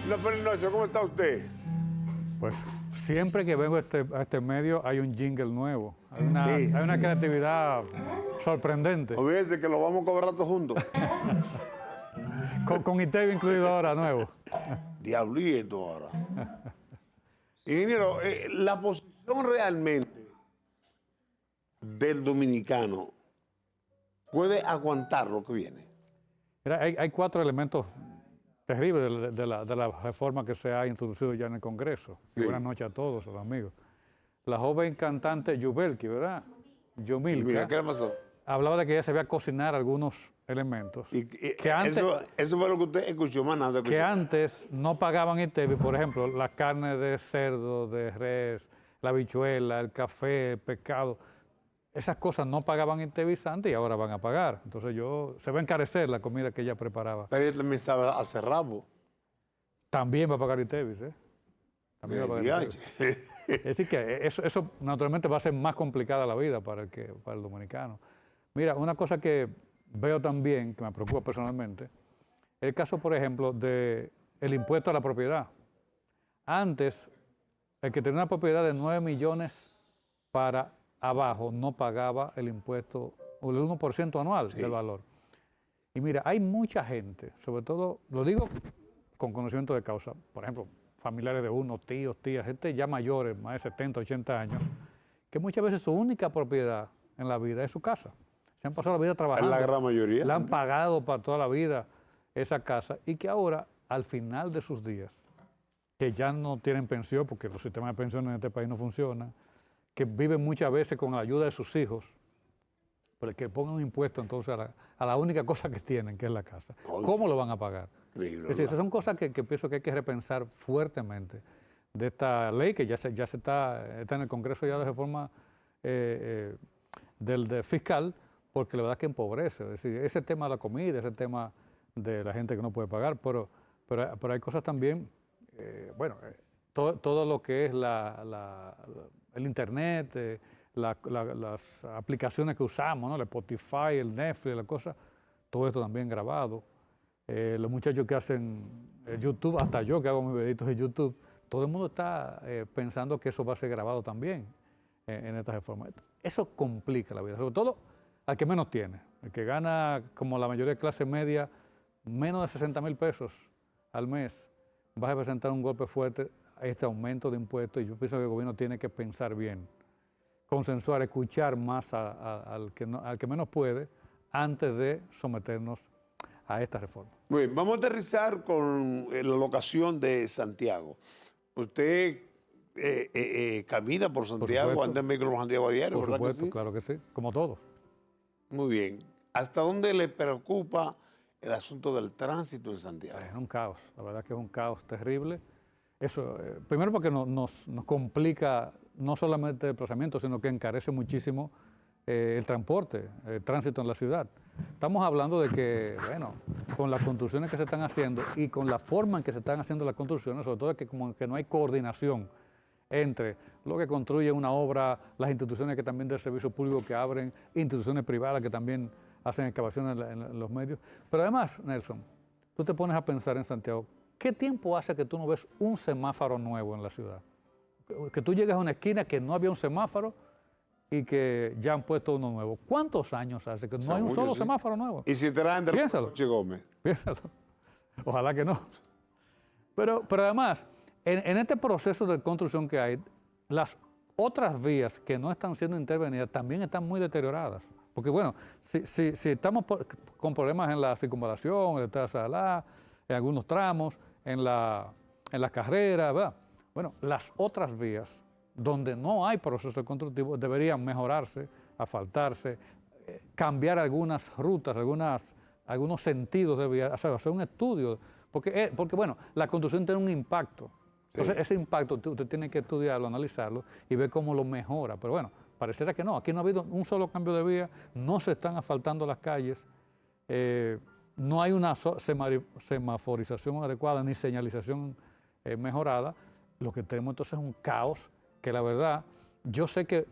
Noche, ¿cómo está usted? Pues siempre que vengo a este medio hay un jingle nuevo, hay una Sí. creatividad sorprendente, Olvídese que lo vamos a cobrar todos juntos. con ITV incluido ahora nuevo. Diablito ahora. Ingeniero, la posición realmente del dominicano puede aguantar lo que viene. Mira, hay cuatro elementos terribles de la reforma que se ha introducido ya en el Congreso. Sí. Y buenas noches a todos, a los amigos. La joven cantante Yubelki, ¿verdad? Mira, Yumilka, ¿qué le pasó? hablaba de que ella sabía cocinar algunos elementos. Que antes, eso fue lo que usted escuchó, más nada. que antes no pagaban ITV, por ejemplo, la carne de cerdo, de res, la habichuela, el café, el pescado. Esas cosas no pagaban ITV antes y ahora van a pagar. Entonces se va a encarecer la comida que ella preparaba. Pero ella también sabe hacer rabo. También va a pagar ITV, ¿eh? También va a pagar ITV. Es decir, que eso naturalmente va a ser más complicada la vida para el dominicano. Mira, una cosa que veo también, que me preocupa personalmente, es el caso, por ejemplo, del impuesto a la propiedad. Antes, el que tenía una propiedad de 9 millones para abajo no pagaba el impuesto, o el 1% anual del valor. Y mira, hay mucha gente, sobre todo, lo digo con conocimiento de causa, por ejemplo, familiares de uno, tíos, tías, gente ya mayores, más de 70, 80 años, que muchas veces su única propiedad en la vida es su casa. Se han pasado la vida trabajando. Es la gran mayoría. La han pagado para toda la vida esa casa y que ahora, al final de sus días, que ya no tienen pensión porque los sistemas de pensiones en este país no funcionan, que viven muchas veces con la ayuda de sus hijos, pero que pongan un impuesto entonces a la única cosa que tienen, que es la casa. ¿Cómo lo van a pagar? Increíble, es decir, esas son cosas que pienso que hay que repensar fuertemente de esta ley que ya está en el Congreso ya de reforma del fiscal, porque la verdad es que empobrece. Es decir, ese tema de la comida, ese tema de la gente que no puede pagar, pero hay cosas también, todo lo que es el Internet, las aplicaciones que usamos, ¿no? El Spotify, el Netflix, la cosa, todo esto también grabado. Los muchachos que hacen YouTube, hasta yo que hago mis videitos de YouTube, todo el mundo está pensando que eso va a ser grabado también en esta reforma. Eso complica la vida, sobre todo al que menos tiene, el que gana, como la mayoría de clase media, menos de 60,000 pesos al mes, va a representar un golpe fuerte a este aumento de impuestos, y yo pienso que el gobierno tiene que pensar bien, consensuar, escuchar más al que menos puede antes de someternos a esta reforma. Muy bien, vamos a aterrizar con la locación de Santiago. Usted camina por Santiago, anda en vehículo por Santiago a diario, por ¿verdad supuesto, que sí? claro que sí, como todos. Muy bien. ¿Hasta dónde le preocupa el asunto del tránsito en Santiago? Es un caos, la verdad que es un caos terrible. Eso, primero porque nos complica no solamente el desplazamiento, sino que encarece muchísimo el transporte, el tránsito en la ciudad. Estamos hablando de que, bueno, con las construcciones que se están haciendo y con la forma en que se están haciendo las construcciones, sobre todo es que como que no hay coordinación entre lo que construye una obra, las instituciones que también del servicio público que abren, instituciones privadas que también hacen excavaciones en los medios. Pero además, Nelson, tú te pones a pensar en Santiago, ¿qué tiempo hace que tú no ves un semáforo nuevo en la ciudad? Que tú llegas a una esquina que no había un semáforo y que ya han puesto uno nuevo. ¿Cuántos años hace que no hay un solo semáforo nuevo? Y si traen de Piénsalo. Che Gómez. Piénsalo. Ojalá que no. Pero además, en este proceso de construcción que hay, las otras vías que no están siendo intervenidas también están muy deterioradas. Porque bueno, si estamos con problemas en la circunvalación, en el Trazalá, en algunos tramos, en las carreras, ¿verdad? Bueno, las otras vías donde no hay proceso constructivo deberían mejorarse, asfaltarse, cambiar algunas rutas, algunos sentidos de vía, hacer un estudio, porque bueno, la construcción tiene un impacto. Entonces, ese impacto usted tiene que estudiarlo, analizarlo y ver cómo lo mejora. Pero bueno, pareciera que no, aquí no ha habido un solo cambio de vía, no se están asfaltando las calles, no hay una semaforización adecuada ni señalización mejorada. Lo que tenemos entonces es un caos que la verdad, yo sé que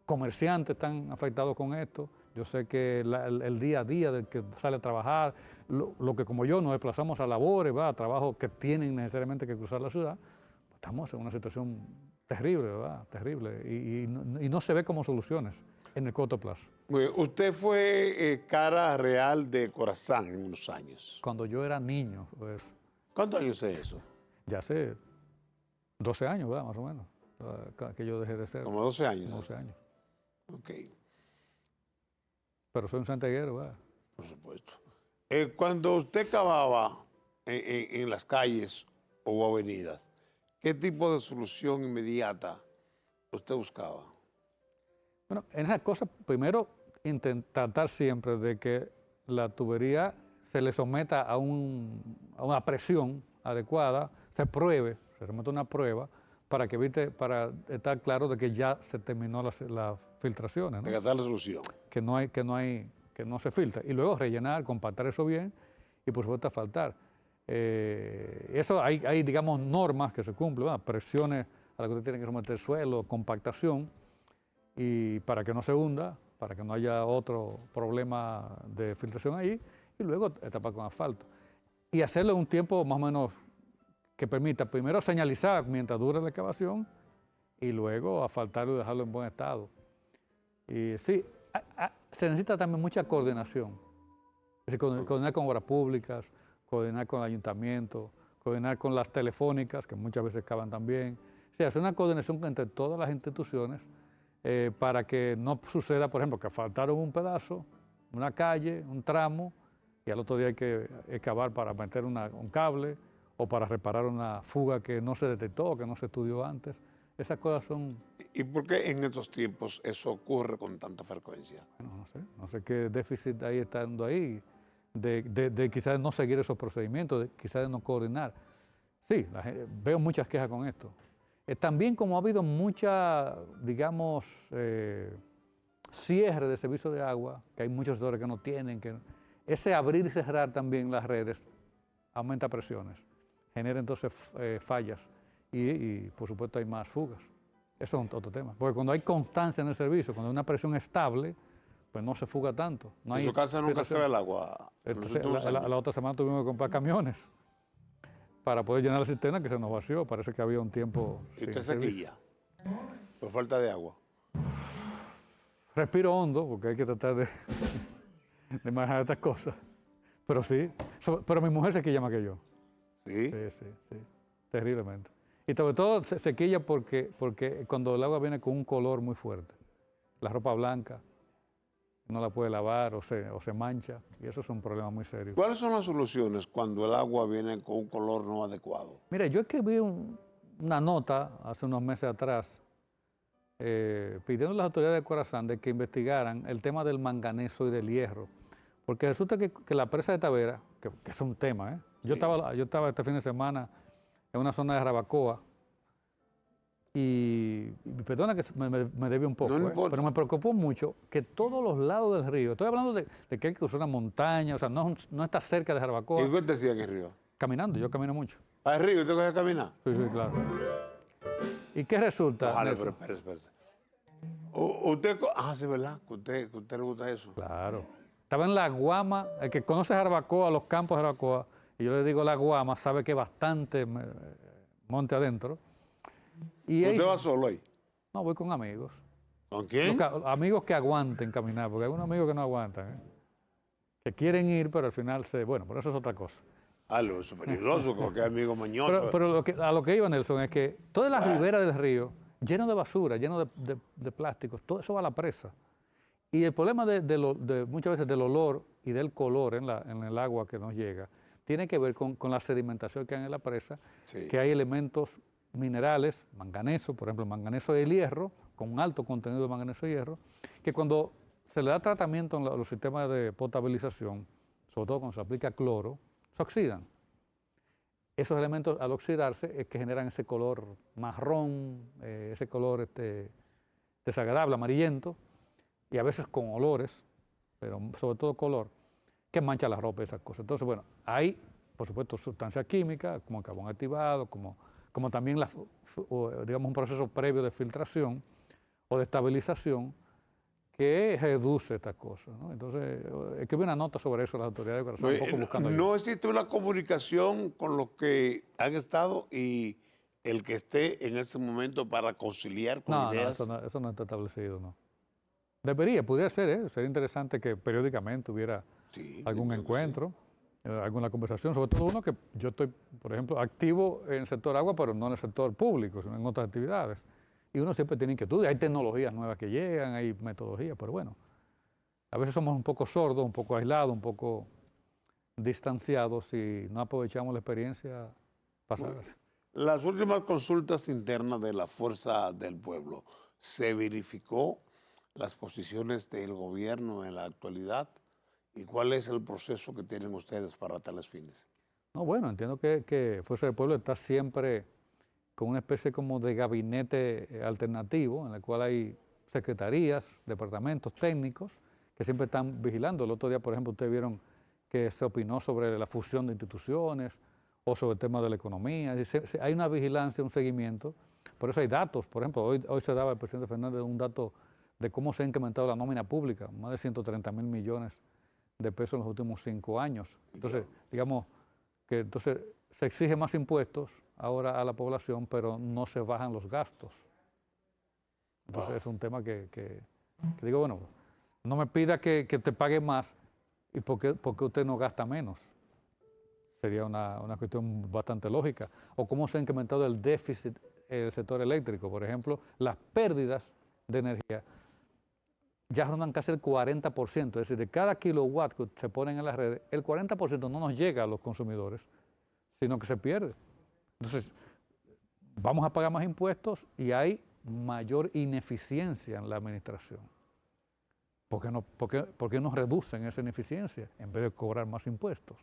comerciantes están afectados con esto, Yo sé que el día a día del que sale a trabajar, lo que como yo nos desplazamos a labores, a trabajos que tienen necesariamente que cruzar la ciudad, pues estamos en una situación terrible, ¿verdad? Terrible. Y no se ve como soluciones en el corto plazo. Usted fue cara real de Corazán en unos años. Cuando yo era niño, pues ¿Cuántos años es eso? ya hace 12 años, ¿verdad? Más o menos, que yo dejé de ser. Como 12 años. 12 años. Ok, Pero soy un santiaguero, ¿verdad? por supuesto. Cuando usted cavaba en las calles o avenidas, ¿qué tipo de solución inmediata usted buscaba? Bueno, en esas cosas, primero, tratar siempre de que la tubería se le someta a una presión adecuada, se pruebe, se someta a una prueba para que evite, para estar claro de que ya se terminó las filtraciones, ¿no? De la solución. Que no se filtra. Y luego rellenar, compactar eso bien y por supuesto asfaltar. Eso hay, digamos, normas que se cumplen, ¿verdad? Presiones a las que usted tiene que someter suelo, compactación, y para que no se hunda, para que no haya otro problema de filtración ahí, y luego tapar con asfalto. Y hacerlo en un tiempo más o menos que permita primero señalizar mientras dure la excavación y luego asfaltarlo y dejarlo en buen estado. Y sí, se necesita también mucha coordinación. Es decir, coordinar con obras públicas, coordinar con el ayuntamiento, coordinar con las telefónicas, que muchas veces cavan también. O sea, hacer una coordinación entre todas las instituciones para que no suceda, por ejemplo, que asfaltaron un pedazo, una calle, un tramo, y al otro día hay que excavar para meter un cable o para reparar una fuga que no se detectó, que no se estudió antes. Esas cosas son... ¿Y por qué en estos tiempos eso ocurre con tanta frecuencia? Bueno, no sé qué déficit ahí está dando ahí, de quizás no seguir esos procedimientos, quizás de no coordinar. Sí, veo muchas quejas con esto. También como ha habido mucha, digamos, cierre de servicio de agua, que hay muchos sectores que no tienen, que ese abrir y cerrar también las redes aumenta presiones, genera entonces fallas y por supuesto hay más fugas. Eso es otro tema, porque cuando hay constancia en el servicio, cuando hay una presión estable, pues no se fuga tanto. No en su casa nunca se ve el agua. Entonces, la otra semana tuvimos que comprar camiones para poder llenar la cisterna que se nos vació. Parece que había un tiempo. ¿Y usted sequilla? Por falta de agua. Respiro hondo, porque hay que tratar de manejar estas cosas. Pero sí, pero mi mujer sequilla más que yo. ¿Sí? Sí, terriblemente. Y sobre todo sequilla porque cuando el agua viene con un color muy fuerte. La ropa blanca no la puede lavar o se mancha, y eso es un problema muy serio. ¿Cuáles son las soluciones cuando el agua viene con un color no adecuado? Mire, yo escribí una nota hace unos meses atrás pidiendo a las autoridades de Corazán de que investigaran el tema del manganeso y del hierro, porque resulta que la presa de Tavera, que es un tema, ¿eh? Sí. Yo estaba este fin de semana en una zona de Jarabacoa y perdona que me desvío un poco, No importa. pero me preocupó mucho que todos los lados del río, estoy hablando de que hay que cruzar una montaña, o sea, no está cerca de Jarabacoa. ¿Y qué te decía en el río? Caminando, yo camino mucho. ¿Al río usted coge a caminar? Sí, claro. ¿Y qué resulta? Vale, Nelson? pero espérese. Sí, ¿verdad? Que a usted le gusta eso. Claro. Estaba en La Guama, el que conoce Jarabacoa, los campos de Jarabacoa, y yo le digo La Guama, sabe que es bastante monte adentro. Y ¿Usted va solo ahí? No, voy con amigos. ¿Con quién? Amigos que aguanten caminar, porque hay unos amigos que no aguantan, ¿eh? Que quieren ir, pero al final bueno, pero eso es otra cosa. Lo es peligroso, porque hay amigos mañosos. Pero a lo que iba, Nelson, es que todas las riberas del río, lleno de basura, lleno de plásticos, todo eso va a la presa. Y el problema muchas veces del olor y del color en el agua que nos llega, tiene que ver con la sedimentación que hay en la presa, Sí. que hay elementos minerales, manganeso, por ejemplo, manganeso y el hierro, con un alto contenido de manganeso y hierro, que cuando se le da tratamiento en los sistemas de potabilización, sobre todo cuando se aplica cloro, se oxidan. Esos elementos al oxidarse es que generan ese color marrón, ese color desagradable, amarillento, y a veces con olores, pero sobre todo color, que mancha la ropa y esas cosas. Entonces, bueno, hay, por supuesto, sustancias químicas, como el carbón activado, como también digamos, un proceso previo de filtración o de estabilización, que reduce estas cosas, ¿no? Entonces, escribí una nota sobre eso a las autoridades de Corazón, un poco buscando ayuda. No existe una comunicación con los que han estado y el que esté en ese momento para conciliar con No, ideas. eso no está establecido, no. Debería, pudiera ser, ¿eh? Sería interesante que periódicamente hubiera Sí, algún entiendo, encuentro, alguna conversación, sobre todo uno que yo estoy, por ejemplo, activo en el sector agua, pero no en el sector público, sino en otras actividades. Y uno siempre tiene inquietudes, hay tecnologías nuevas que llegan, hay metodologías, pero bueno, a veces somos un poco sordos, un poco aislados, un poco distanciados y no aprovechamos la experiencia pasada. Las últimas consultas internas de la Fuerza del Pueblo, ¿se verificó las posiciones del gobierno en la actualidad? ¿Y cuál es el proceso que tienen ustedes para tales fines? No, bueno, entiendo que Fuerza del Pueblo está siempre con una especie como de gabinete alternativo en el cual hay secretarías, departamentos técnicos que siempre están vigilando. El otro día, por ejemplo, ustedes vieron que se opinó sobre la fusión de instituciones o sobre el tema de la economía. Hay una vigilancia, un seguimiento. Por eso hay datos. Por ejemplo, hoy se daba el presidente Fernández un dato de cómo se ha incrementado la nómina pública, más de 130.000 millones de pesos en los últimos 5 años. Entonces, digamos que entonces se exige más impuestos ahora a la población, pero no se bajan los gastos. Entonces es un tema que digo, bueno, no me pida que te pague más y porque usted no gasta menos. Sería una cuestión bastante lógica. O cómo se ha incrementado el déficit en el sector eléctrico. Por ejemplo, las pérdidas de energía ya rondan casi el 40%. Es decir, de cada kilowatt que se ponen en las redes, el 40% no nos llega a los consumidores, sino que se pierde. Entonces, vamos a pagar más impuestos y hay mayor ineficiencia en la administración. ¿Por qué nos reducen esa ineficiencia en vez de cobrar más impuestos?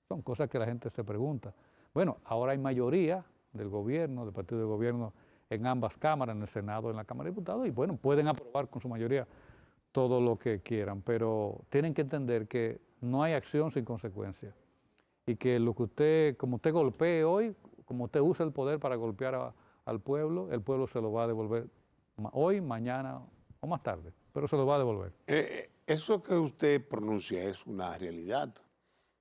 Son cosas que la gente se pregunta. Bueno, ahora hay mayoría del gobierno, del partido de gobierno, en ambas cámaras, en el Senado, en la Cámara de Diputados, y bueno, pueden aprobar con su mayoría todo lo que quieran, pero tienen que entender que no hay acción sin consecuencia y que lo que como usted golpee hoy, como usted usa el poder para golpear al pueblo, el pueblo se lo va a devolver hoy, mañana o más tarde, pero se lo va a devolver. Eso que usted pronuncia es una realidad.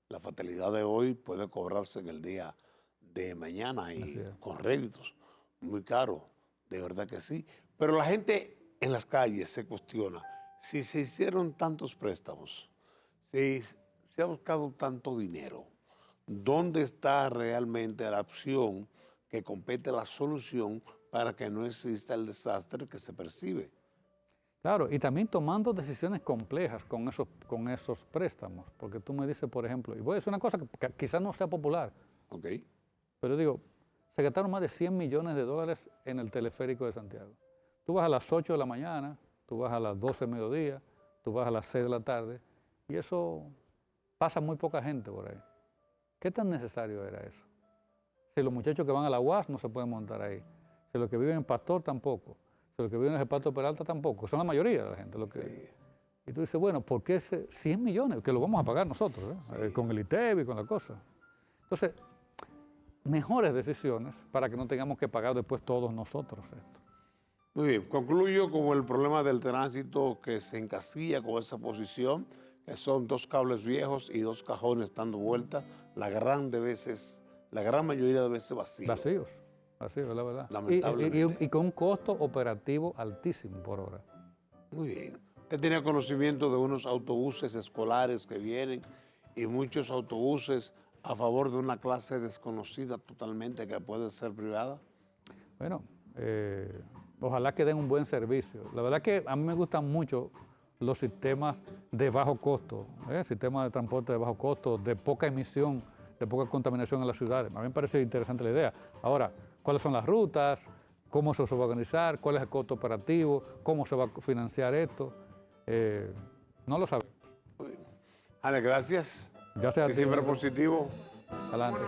La fatalidad de hoy puede cobrarse en el día de mañana y con réditos muy caros, de verdad que sí. Pero la gente en las calles se cuestiona si se hicieron tantos préstamos, si se ha buscado tanto dinero, ¿dónde está realmente la opción que compete la solución para que no exista el desastre que se percibe? Claro, y también tomando decisiones complejas con esos préstamos, porque tú me dices, por ejemplo, y voy a decir una cosa que quizás no sea popular, Okay. pero digo, se gastaron más de 100 millones de dólares en el teleférico de Santiago. Tú vas a las 8 de la mañana, tú vas a las 12 del mediodía, tú vas a las 6 de la tarde, y eso pasa muy poca gente por ahí. ¿Qué tan necesario era eso? Si los muchachos que van a la UAS no se pueden montar ahí, si los que viven en Pastor tampoco, si los que viven en el Reparto Peralta tampoco, son la mayoría de la gente. Y tú dices, bueno, ¿por qué 100 millones? Que lo vamos a pagar nosotros, con el ITEB y con la cosa. Entonces, mejores decisiones para que no tengamos que pagar después todos nosotros esto. Muy bien, concluyo con el problema del tránsito que se encasilla con esa posición, que son 2 cables viejos y 2 cajones dando vuelta, la gran mayoría de veces vacíos. Vacíos, la verdad. Lamentablemente. Y con un costo operativo altísimo por hora. Muy bien. ¿Usted tenía conocimiento de unos autobuses escolares que vienen y muchos autobuses a favor de una clase desconocida totalmente que puede ser privada? Bueno, ojalá que den un buen servicio. La verdad que a mí me gustan mucho los sistemas de bajo costo, sistemas de transporte de bajo costo, de poca emisión, de poca contaminación en las ciudades. A mí me parece interesante la idea. Ahora, ¿cuáles son las rutas? ¿Cómo se va a organizar? ¿Cuál es el costo operativo? ¿Cómo se va a financiar esto? No lo sabemos. Ale, gracias. Gracias a ti. Siempre positivo. Adelante.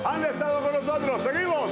Han estado con nosotros. Seguimos.